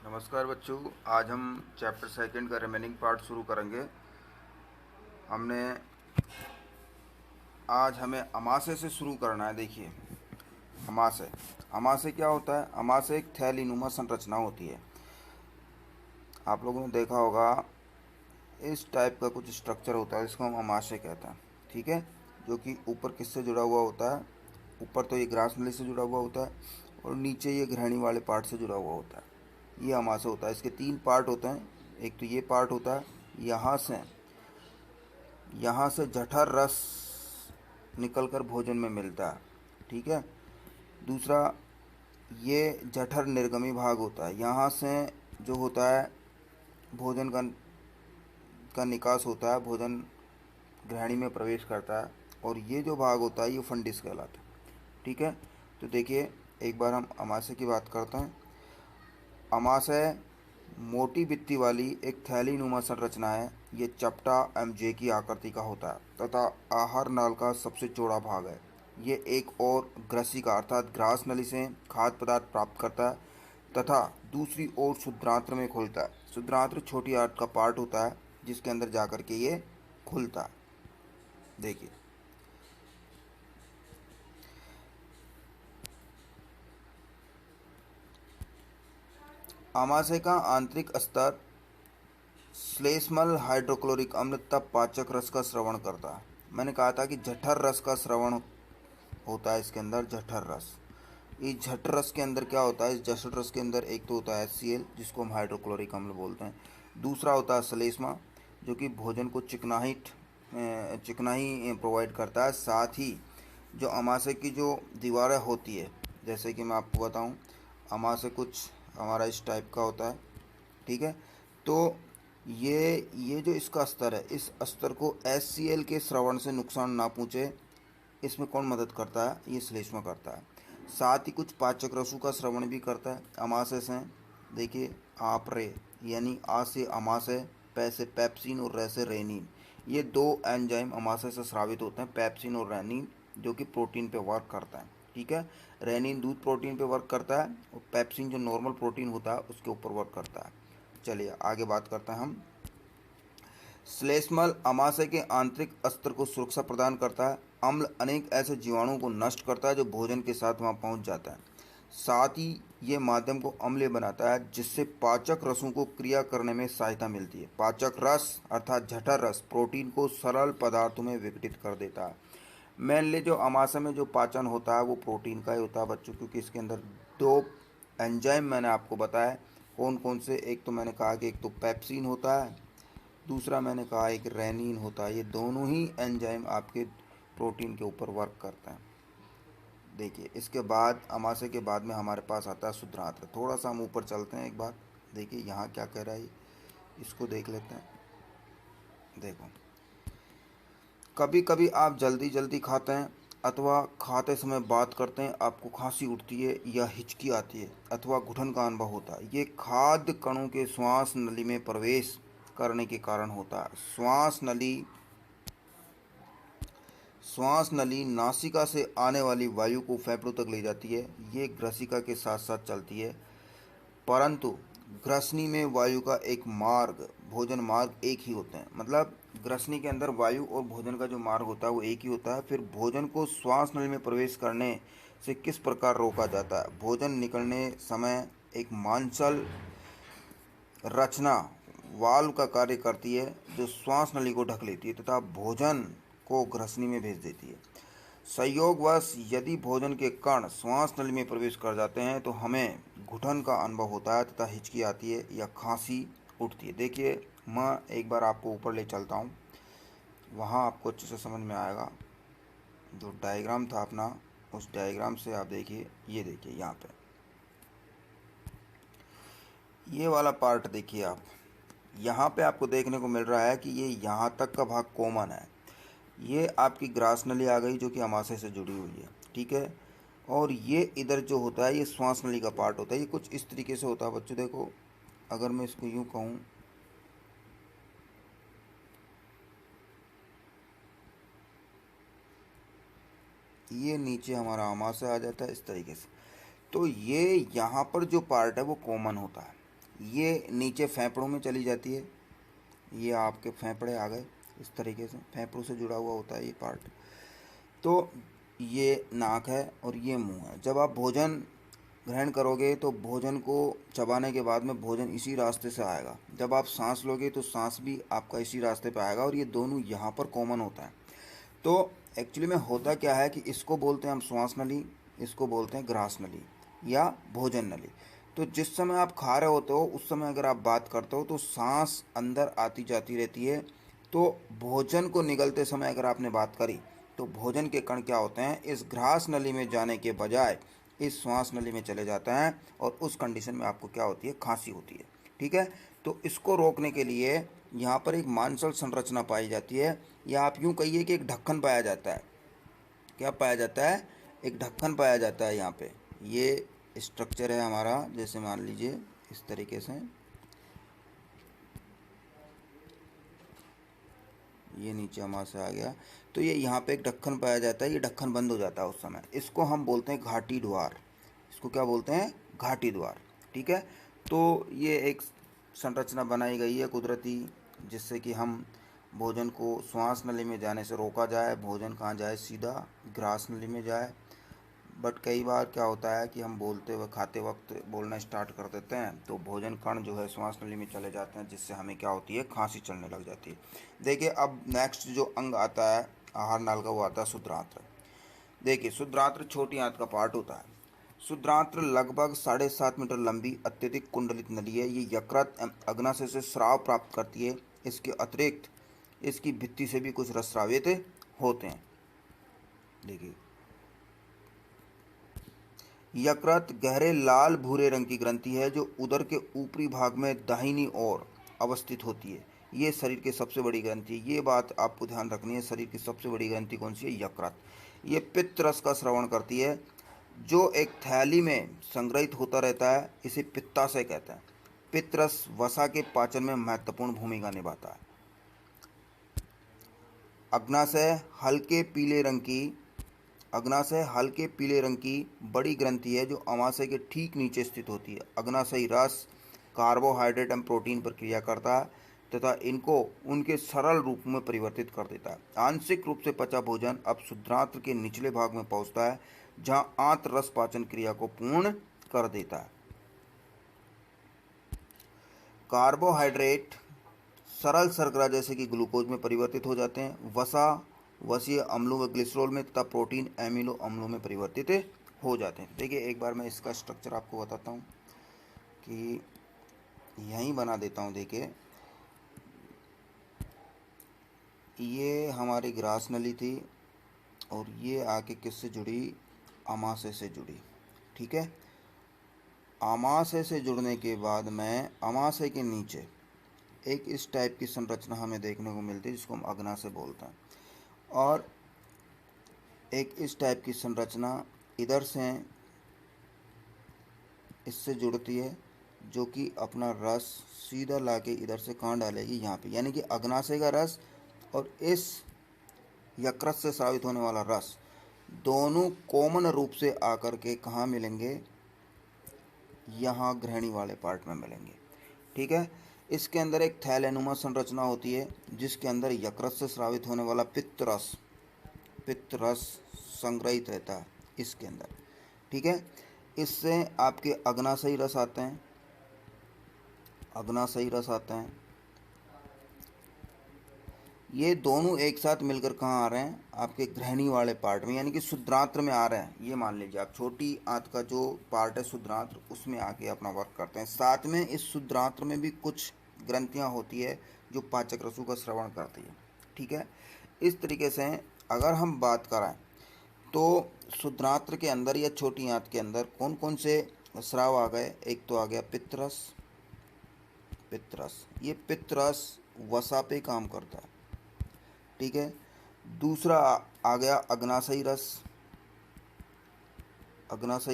नमस्कार बच्चों। आज हम चैप्टर सेकंड का रिमेनिंग पार्ट शुरू करेंगे। हमने आज हमें अमाशय से शुरू करना है। देखिए, अमाशय अमाशय क्या होता है? अमाशय एक थैलीनुमा संरचना होती है। आप लोगों ने देखा होगा, इस टाइप का कुछ स्ट्रक्चर होता है, इसको हम अमाशय कहते हैं। ठीक है, जो कि ऊपर किससे जुड़ा हुआ होता है? ऊपर तो ये ग्रास नली से जुड़ा हुआ होता है और नीचे ये ग्रहणी वाले पार्ट से जुड़ा हुआ होता है। ये अमाशय होता है। इसके तीन पार्ट होते हैं। एक तो ये पार्ट होता है, यहाँ से जठर रस निकलकर भोजन में मिलता है। ठीक है। दूसरा, ये जठर निर्गमी भाग होता है। यहाँ से जो होता है भोजन का निकास होता है, भोजन ग्रहणी में प्रवेश करता है। और ये जो भाग होता है ये फंडिस कहलाता है। ठीक है। तो देखिए, एक बार हम अमाशय की बात करते हैं। अमाशय मोटी भित्ति वाली एक थैलीनुमा संरचना है। ये चपटा एमजे की आकृति का होता है तथा आहार नाल का सबसे चौड़ा भाग है। ये एक और ग्रसिका अर्थात ग्रास नली से खाद्य पदार्थ प्राप्त करता है तथा दूसरी ओर शुद्रांत्र में खुलता है। शुद्रांत्र छोटी आंत का पार्ट होता है जिसके अंदर जाकर के ये खुलता है। देखिए, अमाशय का आंतरिक स्तर श्लेष्मल हाइड्रोक्लोरिक अम्ल तब पाचक रस का स्रवण करता है। मैंने कहा था कि जठर रस का स्रवण होता है इसके अंदर, जठर रस। इस जठर रस के अंदर क्या होता है? इस जठर रस के अंदर एक तो होता है HCl, जिसको हम हाइड्रोक्लोरिक अम्ल बोलते हैं। दूसरा होता है श्लेष्मा, जो कि भोजन को चिकनाई प्रोवाइड करता है। साथ ही जो अमाशय की जो दीवारें होती है, जैसे कि मैं आपको बताऊं, अमाशय कुछ हमारा इस टाइप का होता है। ठीक है। तो ये जो इसका स्तर है, इस स्तर को HCl के श्रवण से नुकसान ना पहुँचे, इसमें कौन मदद करता है? ये श्लेष्मा करता है। साथ ही कुछ पाचक रसों का श्रवण भी करता है अमाशय से। देखिए, आप रे यानी आ से अमाशय, पै से पैप्सिन और रे से रेनिन, ये दो एंजाइम अमाशय से स्रावित होते हैं, पैप्सिन और रेनिन, जो कि प्रोटीन पे वर्क करता है। ठीक है। रेनिन दूध प्रोटीन पे वर्क करता है और पैप्सिन जो नॉर्मल प्रोटीन होता है उसके ऊपर वर्क करता है। चलिए आगे बात करते हैं हम। श्लेष्मल अमाशय के आंतरिक अस्तर को सुरक्षा प्रदान करता है। अम्ल अनेक ऐसे जीवाणुओं को नष्ट करता है जो भोजन के साथ वहां पहुंच जाता है। साथ ही ये माध्यम को अम्लीय बनाता है, जिससे पाचक रसों को क्रिया करने में सहायता मिलती है। पाचक रस अर्थात जठर रस प्रोटीन को सरल पदार्थों में विघटित कर देता है। मेनली जो अमाशय में जो पाचन होता है वो प्रोटीन का ही होता है बच्चों, क्योंकि इसके अंदर दो एंजाइम मैंने आपको बताया। कौन कौन से? एक तो मैंने कहा कि एक तो पैप्सिन होता है, दूसरा मैंने कहा एक रेनिन होता है। ये दोनों ही एंजाइम आपके प्रोटीन के ऊपर वर्क करते हैं। देखिए, इसके बाद अमाशय के बाद में हमारे पास आता है शुद्रांत्र। थोड़ा सा हम ऊपर चलते हैं एक बार। देखिए यहाँ क्या कह रहा है, इसको देख लेते हैं। देखो, कभी कभी आप जल्दी जल्दी खाते हैं अथवा खाते समय बात करते हैं, आपको खांसी उठती है या हिचकी आती है अथवा घुटन का अनुभव होता है। ये खाद्य कणों के श्वास नली में प्रवेश करने के कारण होता है। श्वास नली नासिका से आने वाली वायु को फेफड़ों तक ले जाती है। ये ग्रसिका के साथ साथ चलती है, परंतु ग्रसनी में वायु का एक मार्ग, भोजन मार्ग एक ही होते हैं। मतलब ग्रसनी के अंदर वायु और भोजन का जो मार्ग होता है वो एक ही होता है। फिर भोजन को श्वास नली में प्रवेश करने से किस प्रकार रोका जाता है? भोजन निकलने समय एक मांसल रचना वाल्व का कार्य करती है, जो श्वास नली को ढक लेती है तथा भोजन को ग्रसनी में भेज देती है। संयोगवश यदि भोजन के कण श्वास नली में प्रवेश कर जाते हैं तो हमें घुटन का अनुभव होता है तथा हिचकी आती है या खांसी उठती है। देखिए, मैं एक बार आपको ऊपर ले चलता हूँ, वहाँ आपको अच्छे से समझ में आएगा। जो डायग्राम था अपना, उस डायग्राम से आप देखिए, ये देखिए यहाँ पे ये वाला पार्ट देखिए आप। यहाँ पे आपको देखने को मिल रहा है कि ये यहाँ तक का भाग कॉमन है। ये आपकी ग्रास नली आ गई जो कि अमाशय से जुड़ी हुई है। ठीक है। और ये इधर जो होता है ये श्वास नली का पार्ट होता है। ये कुछ इस तरीके से होता है बच्चों। देखो, अगर मैं इसको यूँ कहूँ, ये नीचे हमारा अमाशय आ जाता है इस तरीके से। तो ये यहाँ पर जो पार्ट है वो कॉमन होता है। ये नीचे फेफड़ों में चली जाती है। ये आपके फेफड़े आ गए, इस तरीके से फेफड़ों से जुड़ा हुआ होता है ये पार्ट। तो ये नाक है और ये मुंह है। जब आप भोजन ग्रहण करोगे तो भोजन को चबाने के बाद में भोजन इसी रास्ते से आएगा। जब आप सांस लोगे तो सांस भी आपका इसी रास्ते पे आएगा, और ये दोनों यहाँ पर कॉमन होता है। तो एक्चुअली में होता क्या है कि इसको बोलते हैं हम श्वास नली, इसको बोलते हैं ग्रास नली या भोजन नली। तो जिस समय आप खा रहे होते हो उस समय अगर आप बात करते हो तो सांस अंदर आती जाती रहती है। तो भोजन को निगलते समय अगर आपने बात करी तो भोजन के कण क्या होते हैं, इस ग्रास नली में जाने के बजाय इस श्वास नली में चले जाता है, और उस कंडीशन में आपको क्या होती है, खांसी होती है। ठीक है, तो इसको रोकने के लिए यहाँ पर एक मांसल संरचना पाई जाती है, या आप यूँ कहिए कि एक ढक्कन पाया जाता है। क्या पाया जाता है, एक ढक्कन पाया जाता है यहाँ पे। ये स्ट्रक्चर है हमारा, जैसे मान लीजिए इस तरीके से, ये नीचे हमारे से आ गया, तो ये यहाँ पे एक ढक्कन पाया जाता है। ये ढक्कन बंद हो जाता है उस समय, इसको हम बोलते हैं घाटी द्वार। इसको क्या बोलते हैं, घाटी द्वार। ठीक है, तो ये एक संरचना बनाई गई है कुदरती, जिससे कि हम भोजन को श्वास नली में जाने से रोका जाए। भोजन कहाँ जाए, सीधा ग्रास नली में जाए। बट कई बार क्या होता है कि हम बोलते हुए खाते वक्त बोलना स्टार्ट कर देते हैं, तो भोजन कण जो है श्वास नली में चले जाते हैं, जिससे हमें क्या होती है, खांसी चलने लग जाती है। देखिए अब नेक्स्ट जो अंग आता है आहार नाल का, वो आता है शुद्रांत्र। देखिए शुद्रांत्र छोटी आंत का पार्ट होता है। शुद्रांत्र लगभग 7.5 मीटर लंबी अत्यधिक कुंडलित नली है। ये यकृत एवं अग्नाशय से स्राव प्राप्त करती है। इसके अतिरिक्त इसकी भित्ति से भी कुछ रसस्रावित होते हैं। देखिए यकृत गहरे लाल भूरे रंग की ग्रंथि है, जो उदर के ऊपरी भाग में दाहिनी ओर अवस्थित होती है। ये शरीर की सबसे बड़ी ग्रंथि है। ये बात आपको ध्यान रखनी है, शरीर की सबसे बड़ी ग्रंथि कौन सी है, यकृत। ये पित्त रस का श्रवण करती है, जो एक थैली में संग्रहित होता रहता है। इसे पित्ताशय कहते हैं। पित्त रस वसा के पाचन में महत्वपूर्ण भूमिका निभाता है। अग्नाशय हल्के पीले रंग की अग्नाशय हल्के पीले रंग की बड़ी ग्रंथि है, जो अमाशय के ठीक नीचे स्थित होती है। अग्नाशयी रस कार्बोहाइड्रेट एवं प्रोटीन पर क्रिया करता है तथा इनको उनके सरल रूप में परिवर्तित कर देता है। आंशिक रूप से पचा भोजन अब शुद्रांत्र के निचले भाग में पहुंचता है, जहां आंत रस पाचन क्रिया को पूर्ण कर देता है। कार्बोहाइड्रेट सरल शर्करा जैसे कि ग्लूकोज में परिवर्तित हो जाते हैं। वसा वसीय अम्लों व ग्लिसरॉल में तथा प्रोटीन एमिनो अम्लों में परिवर्तित हो जाते हैं। देखिए एक बार मैं इसका स्ट्रक्चर आपको बताता हूँ, कि यहीं बना देता हूँ। देखिए ये हमारी ग्रास नली थी, और ये आके किससे जुड़ी, अमाशय से जुड़ी। ठीक है, अमाशय से जुड़ने के बाद में अमाशय के नीचे एक इस टाइप की संरचना हमें देखने को मिलती है, जिसको हम अग्नाशय बोलते हैं। और एक इस टाइप की संरचना इधर से इससे जुड़ती है, जो कि अपना रस सीधा लाके इधर से कहाँ डालेगी, यहाँ पे। यानी कि अग्नाशय का रस और इस यकृत से स्रावित होने वाला रस दोनों कॉमन रूप से आकर के कहाँ मिलेंगे, यहाँ ग्रहणी वाले पार्ट में मिलेंगे। ठीक है, इसके अंदर एक थैलेनुमा संरचना होती है, जिसके अंदर यकृत से स्रावित होने वाला पित्त रस संग्रहित रहता है इसके अंदर। ठीक है, इससे आपके अग्नाशयी रस आते हैं। ये दोनों एक साथ मिलकर कहाँ आ रहे हैं, आपके ग्रहणी वाले पार्ट में, यानी कि शुद्रांत्र में आ रहे हैं। ये मान लीजिए आप छोटी आंत का जो पार्ट है शुद्रांत्र, उसमें आके अपना वर्क करते हैं। साथ में इस शुद्रांत्र में भी कुछ ग्रंथियाँ होती है जो पाचक रसों का श्रवण करती है। ठीक है, इस तरीके से अगर हम बात करें तो शुद्रांत्र के अंदर या छोटी आंत के अंदर कौन कौन से स्राव आ गए। एक तो आ गया पित्तरस। ये पित्तरस वसा पे काम करता है। ठीक है, दूसरा आ गया अग्नाशयी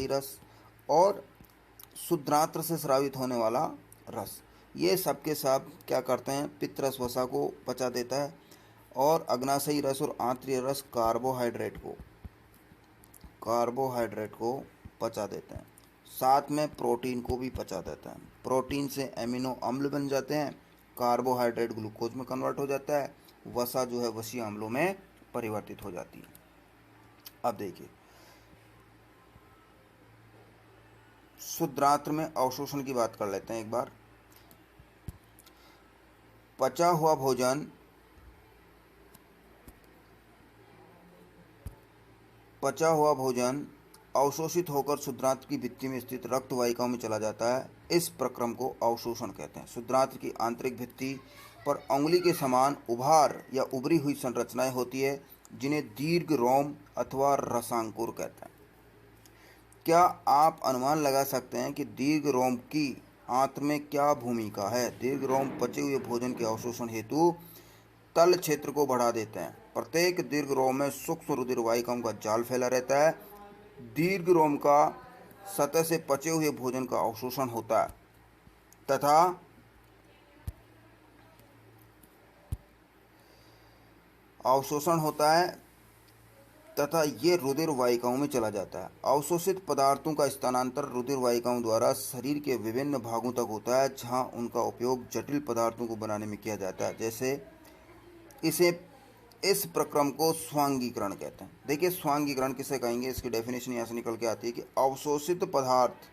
रस और शुद्रांत्र से स्रावित होने वाला रस। ये सब के सब क्या करते हैं, पित्तरस वसा को पचा देता है, और अग्नाशयी रस और आंतरीय रस कार्बोहाइड्रेट को पचा देते हैं। साथ में प्रोटीन को भी पचा देता है। प्रोटीन से एमिनो अम्ल बन जाते हैं, कार्बोहाइड्रेट ग्लूकोज में कन्वर्ट हो जाता है, वसा जो है वसीय अम्लों में परिवर्तित हो जाती है। अब देखिए, शुद्धांत्र में अवशोषण की बात कर लेते हैं एक बार। पचा हुआ भोजन अवशोषित होकर शुद्धांत्र की भित्ति में स्थित रक्त वाहिकाओं में चला जाता है। इस प्रक्रम को अवशोषण कहते हैं। शुद्धांत्र की आंतरिक भित्ति पर अंगुली के समान उभार या उभरी हुई संरचनाएं होती है, जिन्हें दीर्घ रोम अथवा रसांकुर कहते हैं। क्या आप अनुमान लगा सकते हैं कि दीर्घ रोम की आंत्र में क्या भूमिका है? दीर्घ रोम पचे हुए भोजन के अवशोषण हेतु तल क्षेत्र को बढ़ा देते हैं। प्रत्येक दीर्घ रोम में सूक्ष्म रुधिर वाहिकाओं का जाल फैला रहता है। दीर्घ रोम का सतह से पचे हुए भोजन का अवशोषण होता है तथा ये रुधिर वाहिकाओं में चला जाता है। अवशोषित पदार्थों का स्थानांतरण रुधिर वाहिकाओं द्वारा शरीर के विभिन्न भागों तक होता है, जहां उनका उपयोग जटिल पदार्थों को बनाने में किया जाता है। इस प्रक्रम को स्वांगीकरण कहते हैं। देखिए, स्वांगीकरण किसे कहेंगे, इसकी डेफिनेशन यहाँ से निकल के आती है कि अवशोषित पदार्थ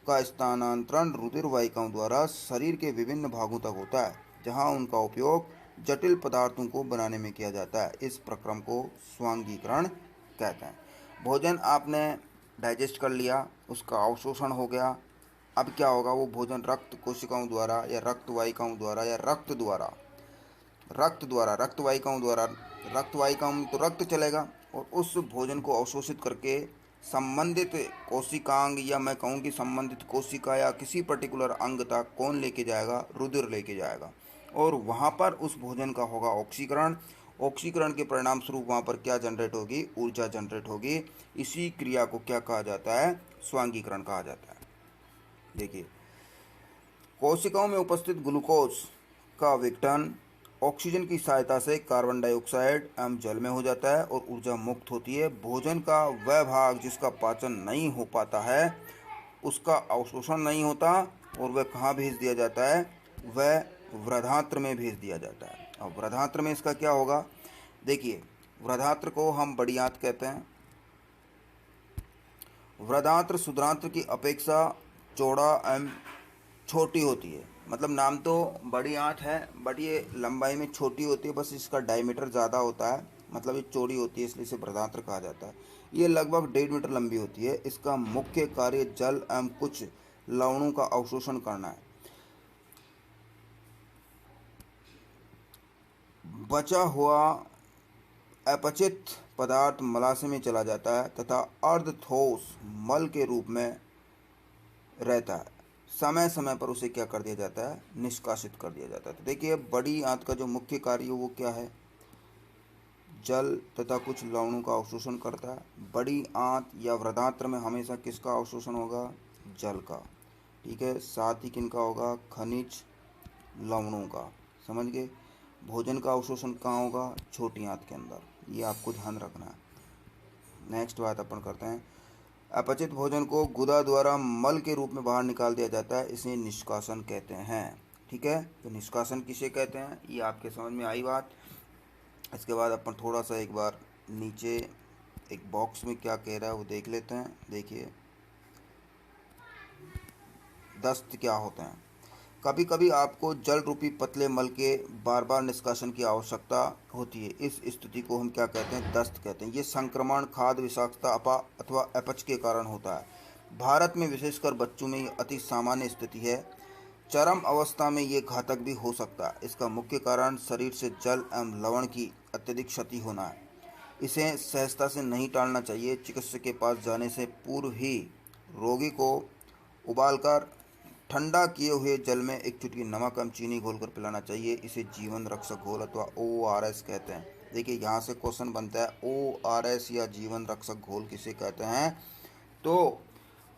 का स्थानांतरण रुधिर वाहिकाओं द्वारा शरीर के विभिन्न भागों तक होता है, जहां उनका उपयोग जटिल पदार्थों को बनाने में किया जाता है। इस प्रक्रम को स्वांगीकरण कहते हैं। भोजन आपने डाइजेस्ट कर लिया, उसका अवशोषण हो गया। अब क्या होगा, वो भोजन रक्त कोशिकाओं द्वारा या रक्त वाहिकाओं द्वारा या रक्त वाहिकाओं में तो रक्त चलेगा, और उस भोजन को अवशोषित करके संबंधित कोशिकांग, या मैं कहूँ कि संबंधित कोशिका या किसी पर्टिकुलर अंग तक कौन लेके जाएगा? रुधिर लेके जाएगा, और वहाँ पर उस भोजन का होगा ऑक्सीकरण। ऑक्सीकरण के परिणाम स्वरूप वहाँ पर क्या जनरेट होगी? ऊर्जा जनरेट होगी। इसी क्रिया को क्या कहा जाता है? स्वांगीकरण कहा जाता है। देखिए, कोशिकाओं में उपस्थित ग्लूकोज का विघटन ऑक्सीजन की सहायता से कार्बन डाइऑक्साइड एवं जल में हो जाता है और ऊर्जा मुक्त होती है। भोजन का वह भाग जिसका पाचन नहीं हो पाता है, उसका अवशोषण नहीं होता, और वह कहाँ भेज दिया जाता है? वह वृद्धांत्र में भेज दिया जाता है। और वृद्धांत्र में इसका क्या होगा? देखिए, वृद्धांत्र को हम बड़ी आंत कहते हैं। वृद्धांत्र शुद्धांत्र की अपेक्षा चौड़ा एवं छोटी होती है। मतलब नाम तो बड़ी आंत है, बट ये लंबाई में छोटी होती है, बस इसका डायमीटर ज़्यादा होता है, मतलब ये चौड़ी होती है, इसलिए इसे वृद्धांत्र कहा जाता है। ये लगभग 1.5 मीटर लंबी होती है। इसका मुख्य कार्य जल एवं कुछ लवणों का अवशोषण करना है। बचा हुआ अपचित पदार्थ मलाशय में चला जाता है तथा अर्धठोस मल के रूप में रहता है। समय समय पर उसे क्या कर दिया जाता है? निष्कासित कर दिया जाता है। तो देखिए, बड़ी आंत का जो मुख्य कार्य वो क्या है? जल तथा कुछ लवणों का अवशोषण करता है। बड़ी आंत या वृद्धांत्र में हमेशा किसका अवशोषण होगा? जल का। ठीक है, साथ ही किनका होगा? खनिज लवणों का। समझ गए? भोजन का अवशोषण कहाँ होगा? छोटी आंत के अंदर। ये आपको ध्यान रखना है। नेक्स्ट बात अपन करते हैं। अपचित भोजन को गुदा द्वारा मल के रूप में बाहर निकाल दिया जाता है, इसे निष्कासन कहते हैं। ठीक है, तो निष्कासन किसे कहते हैं, ये आपके समझ में आई बात। इसके बाद अपन थोड़ा सा एक बार नीचे एक बॉक्स में क्या कह रहा है वो देख लेते हैं। देखिए, दस्त क्या होते हैं। कभी कभी आपको जल रूपी पतले मल के बार बार निष्कासन की आवश्यकता होती है। इस स्थिति को हम क्या कहते हैं? दस्त कहते हैं। ये संक्रमण, खाद्य विषाक्तता अथवा अपच के कारण होता है। भारत में विशेषकर बच्चों में ये अति सामान्य स्थिति है। चरम अवस्था में ये घातक भी हो सकता है। इसका मुख्य कारण शरीर से जल एवं लवण की अत्यधिक क्षति होना है। इसे सहजता से नहीं टालना चाहिए। चिकित्सक के पास जाने से पूर्व ही रोगी को उबालकर ठंडा किए हुए जल में एक चुटकी नमक एवं चीनी घोलकर पिलाना चाहिए। इसे जीवन रक्षक घोल अथवा ORS कहते हैं। देखिए, यहाँ से क्वेश्चन बनता है, ORS या जीवन रक्षक घोल किसे कहते हैं? तो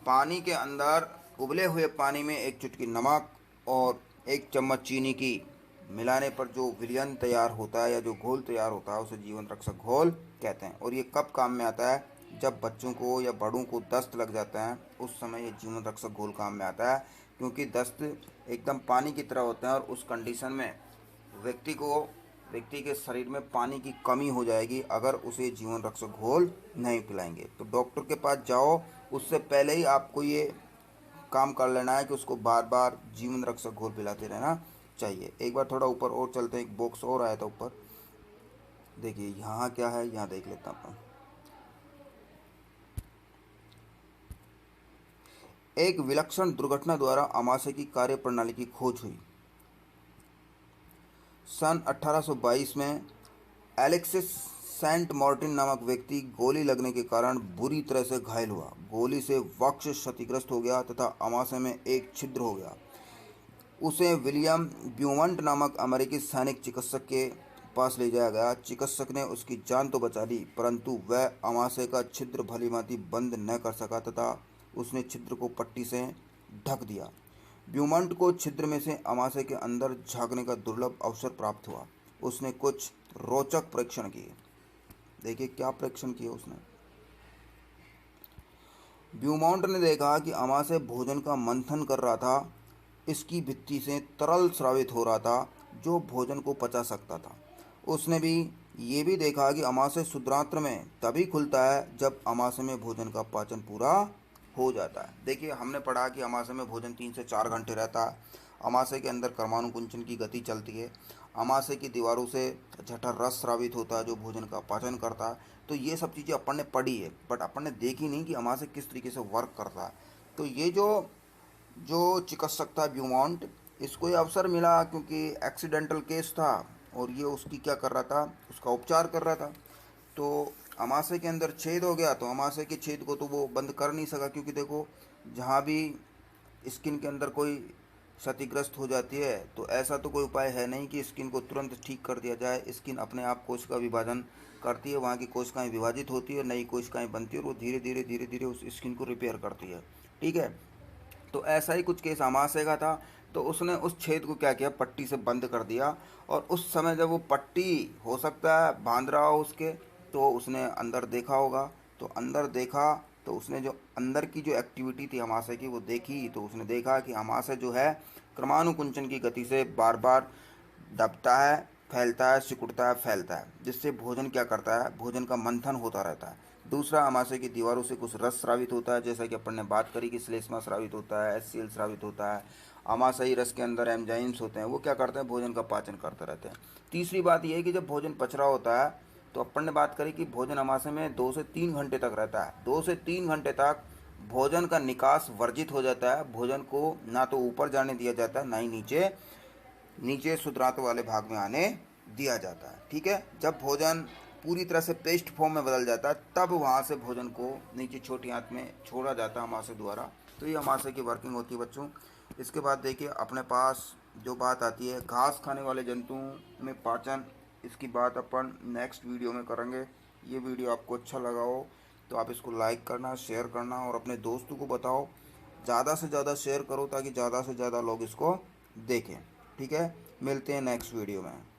पानी के अंदर, उबले हुए पानी में एक चुटकी नमक और 1 चम्मच चीनी की मिलाने पर जो विलयन तैयार होता है या जो घोल तैयार होता है, उसे जीवन रक्षक घोल कहते हैं। और ये कब काम में आता है? जब बच्चों को या बड़ों को दस्त लग जाता है उस समय ये जीवन रक्षक घोल काम में आता है, क्योंकि दस्त एकदम पानी की तरह होता है और उस कंडीशन में व्यक्ति के शरीर में पानी की कमी हो जाएगी अगर उसे जीवन रक्षक घोल नहीं पिलाएंगे। तो डॉक्टर के पास जाओ, उससे पहले ही आपको ये काम कर लेना है कि उसको बार बार जीवन रक्षक घोल पिलाते रहना चाहिए। एक बार थोड़ा ऊपर और चलते हैं, एक बॉक्स और आया था ऊपर, देखिए यहाँ क्या है, यहाँ देख लेता हूँ। एक विलक्षण दुर्घटना द्वारा आमाशय की कार्य प्रणाली की खोज हुई। सन 1822 में एलेक्सिस सेंट मार्टिन नामक व्यक्ति गोली लगने के कारण बुरी तरह से घायल हुआ। गोली से वक्ष क्षतिग्रस्त हो गया तथा आमाशय में एक छिद्र हो गया। उसे विलियम ब्यूमंट नामक अमेरिकी सैनिक चिकित्सक के पास ले जाया गया। चिकित्सक ने उसकी जान तो बचा ली, परंतु वह आमाशय का छिद्र भलीभांति बंद न कर सका तथा उसने छिद्र को पट्टी से ढक दिया। ब्यूमंट को छिद्र में से आमाशय के अंदर झांकने का दुर्लभ अवसर प्राप्त हुआ। उसने कुछ रोचक परीक्षण किए। देखिए क्या परीक्षण किए उसने। ब्यूमंट ने देखा कि आमाशय भोजन का मंथन कर रहा था। इसकी भित्ति से तरल स्रावित हो रहा था जो भोजन को पचा सकता था। उसने ये भी देखा कि आमाशय शुद्रांत्र में तभी खुलता है जब आमाशय में भोजन का पाचन पूरा हो जाता है। देखिए हमने पढ़ा कि आमाशय में भोजन 3 से 4 घंटे रहता है। आमाशय के अंदर कर्मानुकुंचन की गति चलती है। आमाशय की दीवारों से जठर रस स्रावित होता है जो भोजन का पाचन करता है। तो ये सब चीज़ें अपन ने पढ़ी है, बट अपन ने देखी नहीं कि आमाशय किस तरीके से वर्क करता है। तो ये जो चिकित्सक था ब्यूमॉन्ट, इसको ये अवसर मिला क्योंकि एक्सीडेंटल केस था और ये उसकी क्या कर रहा था, उसका उपचार कर रहा था। तो आमाशय के अंदर छेद हो गया, तो आमाशय के छेद को तो वो बंद कर नहीं सका, क्योंकि देखो जहाँ भी स्किन के अंदर कोई क्षतिग्रस्त हो जाती है तो ऐसा तो कोई उपाय है नहीं कि स्किन को तुरंत ठीक कर दिया जाए। स्किन अपने आप कोशिका विभाजन करती है, वहाँ की कोशिकाएं विभाजित होती है, नई कोशिकाएं बनती है और वो धीरे धीरे उस स्किन को रिपेयर करती है। ठीक है, तो ऐसा ही कुछ केस आमाशय का था। तो उसने उस छेद को क्या किया, पट्टी से बंद कर दिया। और उस समय जब वो पट्टी हो सकता है बांध रहा हो उसके, तो उसने अंदर देखा होगा। तो अंदर देखा तो उसने जो अंदर की जो एक्टिविटी थी आमाशय की वो देखी। तो उसने देखा कि आमाशय जो है क्रमानुकुंचन की गति से बार बार दबता है, फैलता है, सिकुड़ता है, फैलता है, जिससे भोजन क्या करता है, भोजन का मंथन होता रहता है। दूसरा, आमाशय की दीवारों से कुछ रस स्रावित होता है, जैसा कि अपन ने बात करी कि श्लेष्मा स्रावित होता है, HCl स्रावित होता है। आमाशयी रस के अंदर एंजाइम्स होते हैं, वो क्या करते हैं, भोजन का पाचन करते रहते हैं। तीसरी बात यह है कि जब भोजन पच रहा होता है तो अपन ने बात करी कि भोजन आमाशय में 2 से 3 घंटे तक रहता है। 2 से 3 घंटे तक भोजन का निकास वर्जित हो जाता है। भोजन को ना तो ऊपर जाने दिया जाता है, ना ही नीचे शुद्रांत वाले भाग में आने दिया जाता है। ठीक है, जब भोजन पूरी तरह से पेस्ट फॉर्म में बदल जाता है तब वहाँ से भोजन को नीचे छोटी आंत में छोड़ा जाता है आमाशय द्वारा। तो ये आमाशय की वर्किंग होती है बच्चों। इसके बाद देखिए अपने पास जो बात आती है घास खाने वाले जंतुओं में पाचन, इसकी बात अपन नेक्स्ट वीडियो में करेंगे। ये वीडियो आपको अच्छा लगा हो तो आप इसको लाइक करना, शेयर करना और अपने दोस्तों को बताओ। ज़्यादा से ज़्यादा शेयर करो ताकि ज़्यादा से ज़्यादा लोग इसको देखें। ठीक है, मिलते हैं नेक्स्ट वीडियो में।